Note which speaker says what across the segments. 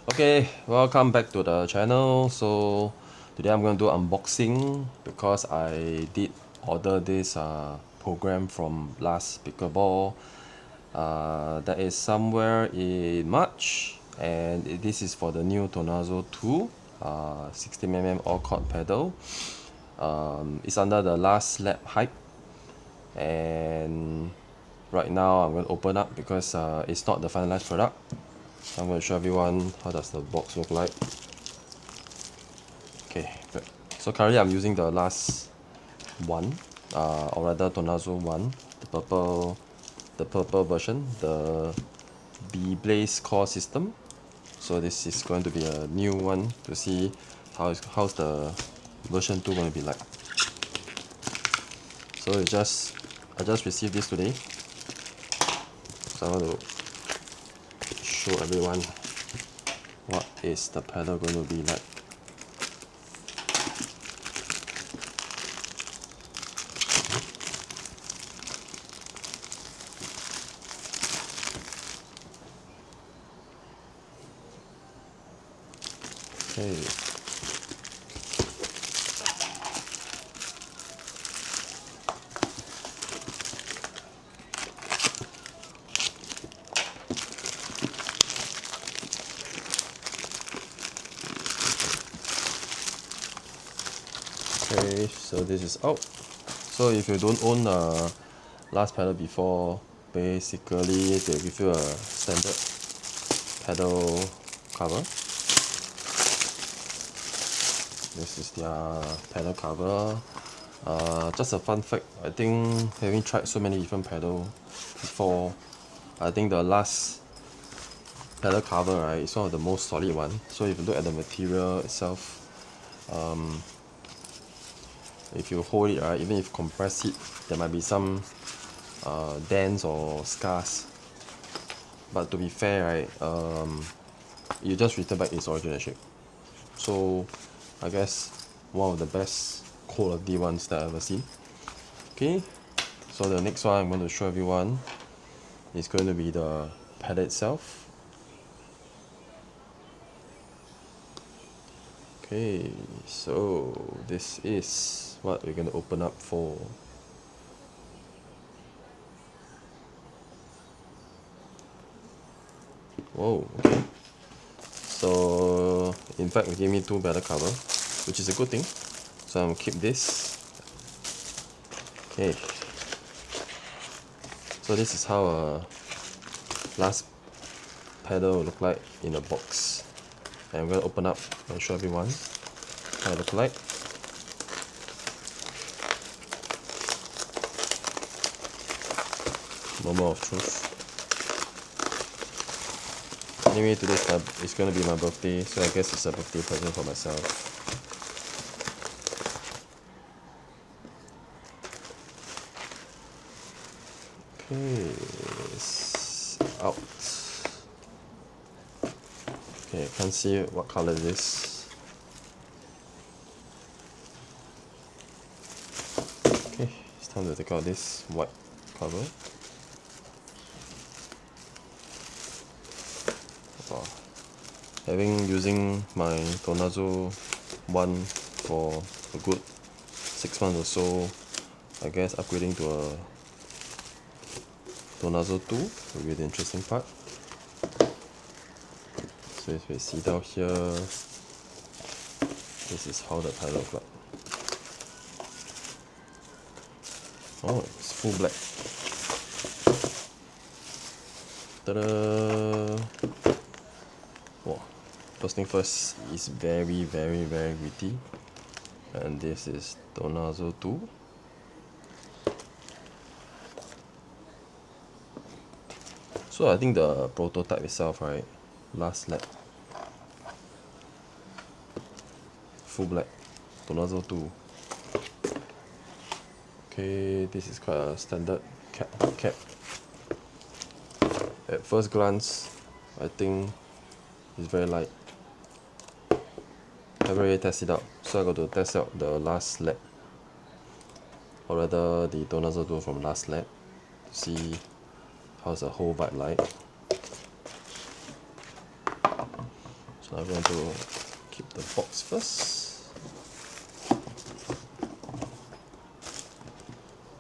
Speaker 1: Okay, welcome back to the channel. So today I'm going to do unboxing because I did order this program from LUZZ Pickleball. That is somewhere in March, and this is for the new Tornazo 2 60mm all-court pedal. It's under the last lap hype, and right now I'm going to open up because it's not the finalized product. I'm going to show everyone how does the box look like. Okay, good. So currently I'm using the last one, or rather Tornazo 1, the purple version, the B-Blaze core system. So this is going to be a new one to see how's the version 2 going to be like. So I just received this today. So I want to show everyone what is the pedal going to be like. Okay. Okay, so this is out. So if you don't own a LUZZ pedal before, basically they'll give you a standard pedal cover. This is their pedal cover. Just a fun fact, I think having tried so many different pedals before, I think the last pedal cover, right, is one of the most solid one. So if you look at the material itself, if you hold it, right, even if you compress it, there might be some dents or scars. But to be fair, right, you just return back its original shape. So I guess one of the best quality ones that I've ever seen. Okay, so the next one I'm going to show everyone is going to be the pedal itself. Okay, so this is what we're going to open up for. Whoa, okay. So in fact, it gave me two pedal cover, which is a good thing. So I'm gonna keep this. Okay. So this is how a LUZZ pedal will look like in a box. And I'm gonna open up and show everyone how it looks like. Moment of truth. Anyway, today is gonna be my birthday, so I guess it's a birthday present for myself. Okay, it's out. Okay, I can't see what color it is. Okay, it's time to take out this white cover. Wow. Using my Tornazo 1 for a good 6 months or so, I guess upgrading to a Tornazo 2 will be the interesting part. So if you see down here, this is how the pedal looks like. Oh, it's full black. Ta-da! Wow. First thing first, it's very gritty. And this is Tornazo 2. So I think the prototype itself, right, last lap, full black, Tornazo 2. Okay, this is quite a standard cap. At first glance, I think it's very light. I haven't really tested it out, so I got to test out the last lap, or rather the Tornazo 2 from last lap, to see how's the whole vibe like. So I'm going to keep the box first.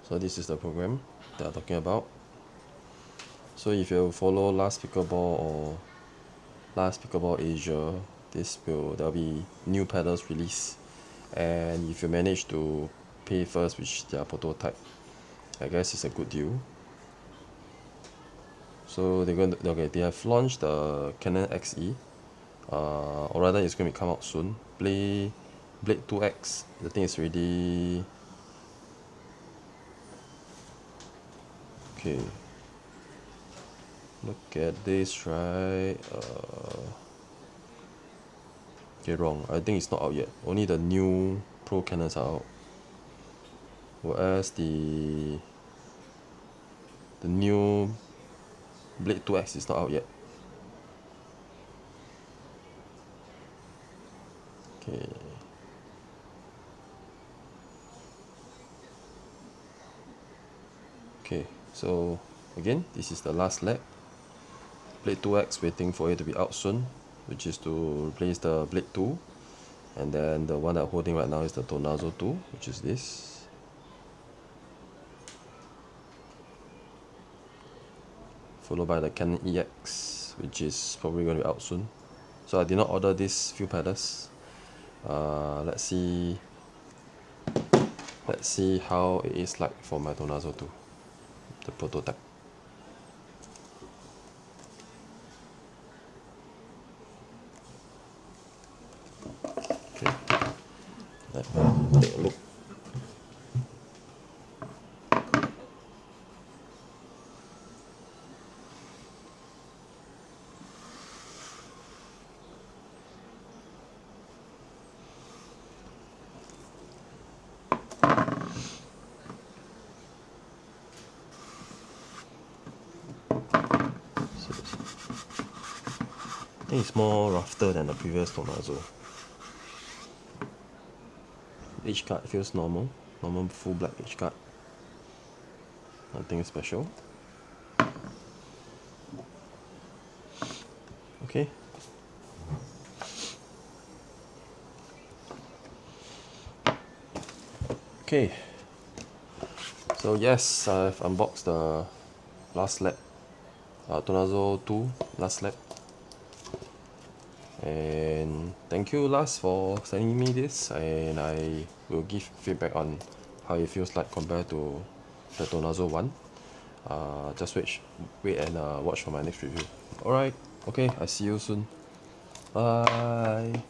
Speaker 1: So this is the program that I'm talking about. So if you follow LUZZ Pickleball or LUZZ Pickleball Asia, there'll be new paddles released, and if you manage to pay first, which their prototype, I guess it's a good deal. So they have launched the Canon XE, or rather it's going to come out soon. Blade 2X, the thing is already okay. Look at this, right? Okay, wrong. I think it's not out yet. Only the new Pro Canons are out. Whereas the new Blade 2X is not out yet. Okay. Okay, so again, this is the last lap. Blade 2X waiting for it to be out soon, which is to replace the Blade 2. And then the one that I'm holding right now is the Tornazo 2, which is this. Followed by the Canon EX, which is probably going to be out soon. So I did not order these few paddles. Let's see how it is like for my Tornazo 2, the prototype. Okay, let's take a look. I think it's more rougher than the previous Tornazo. Edge card feels normal full black edge card. Nothing special. Okay. Okay. So yes, I've unboxed the last lap, Tornazo 2 last lap. And thank you LUZZ for sending me this, and I will give feedback on how it feels like compared to the Tornazo 1. Just wait and watch for my next review. Alright, okay, I see you soon. Bye.